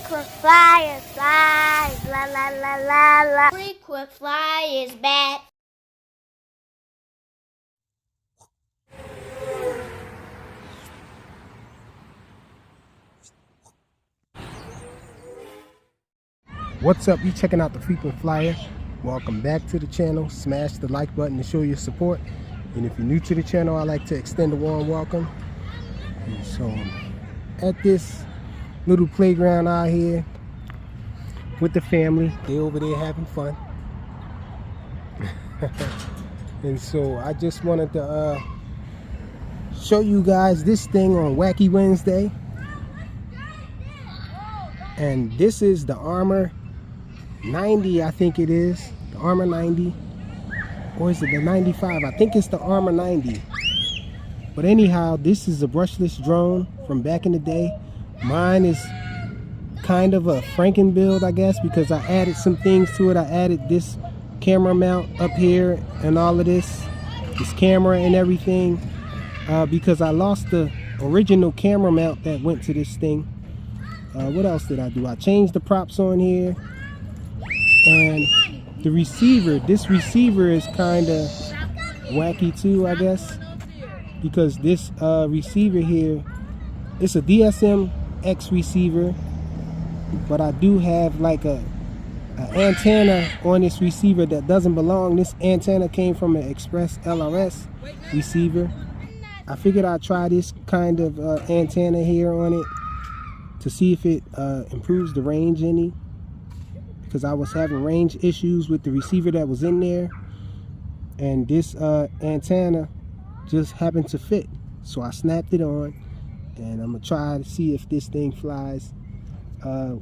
Frequent flyers, flies, la la la la la. Frequent flyers back. What's up? You checking out the Frequent Flyer. Welcome back to the channel. Smash the like button to show your support. And if you're new to the channel, I'd like to extend a warm welcome. And so at this little playground out here with the family, they over there having fun. And so I just wanted to show you guys this thing on Wacky Wednesday. And this is the Armor 90, I think it is. The Armor 90. Or is it the 95? I think it's the Armor 90. But anyhow, this is a brushless drone from back in the day. Mine is kind of a Franken build, I guess, because I added some things to it. I added this camera mount up here and all of this camera and everything, because I lost the original camera mount that went to this thing. What else did I do? I changed the props on here, and the receiver, this receiver is kind of wacky too, I guess, because this receiver here, it's a DSM-X receiver, but I do have like a antenna on this receiver that doesn't belong. This antenna came from an Express LRS receiver. I figured I'd try this kind of antenna here on it to see if it improves the range any, because I was having range issues with the receiver that was in there, and this antenna just happened to fit, so I snapped it on, and I'm gonna try to see if this thing flies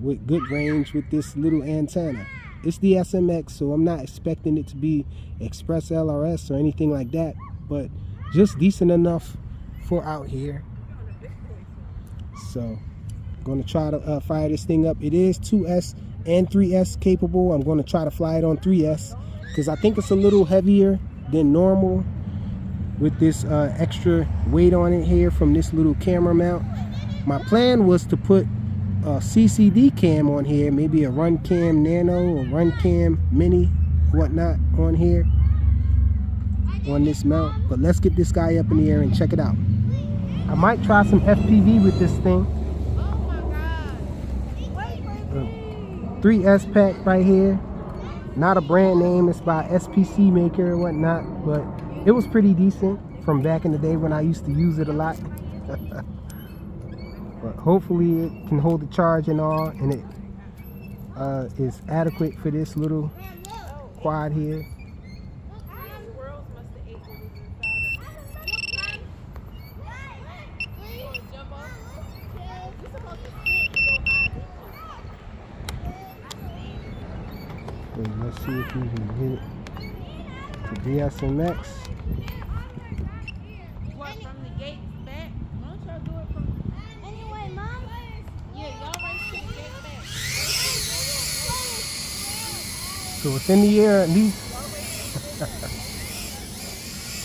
with good range with this little antenna. It's the SMX, so I'm not expecting it to be Express LRS or anything like that, but just decent enough for out here. So I'm going to try to fire this thing up. It is 2S and 3S capable. I'm going to try to fly it on 3S because I think it's a little heavier than normal with this extra weight on it here from this little camera mount. My plan was to put a CCD cam on here, maybe a Run Cam Nano or Run Cam Mini, whatnot, on here on this mount. But let's get this guy up in the air and check it out. I might try some FPV with this thing. 3S pack right here, not a brand name, it's by SPC maker or whatnot, but it was pretty decent from back in the day when I used to use it a lot. But hopefully it can hold the charge and all, and it is adequate for this little quad here. Let's see if we can hit it to DSMX. What, from the gate back? Why don't y'all do it from... Anyway, Mom. Yeah, y'all right to the gate back. So it's in the air at least.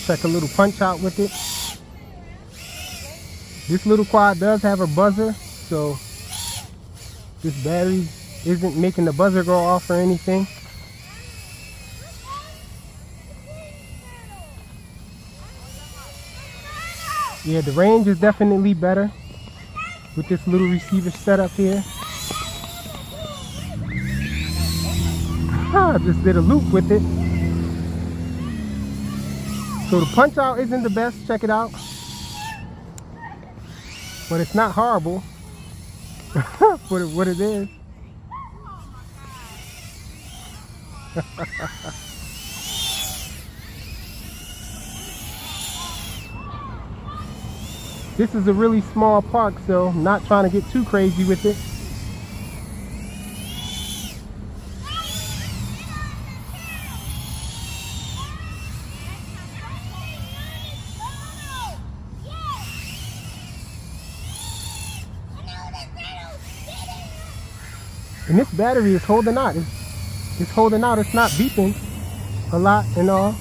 Check a little punch out with it. This little quad does have a buzzer, so this battery isn't making the buzzer go off or anything. Yeah, the range is definitely better with this little receiver setup here. I just did a loop with it. So the punch out isn't the best, check it out. But it's not horrible for what it is. This is a really small park, so I'm not trying to get too crazy with it. And this battery is holding out. It's holding out. It's not beeping a lot and all.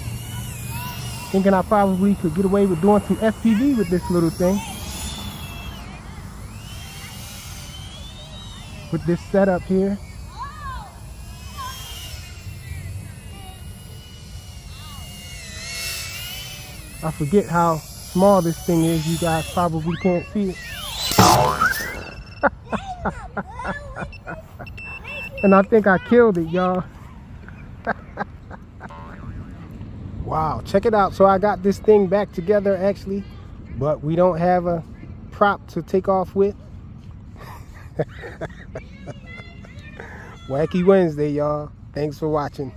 Thinking I probably could get away with doing some FPV with this little thing. with this setup here. I forget how small this thing is. You guys probably can't see it. And I think I killed it, y'all. Wow, check it out. So I got this thing back together actually, but we don't have a prop to take off with. Wacky Wednesday, y'all. Thanks for watching.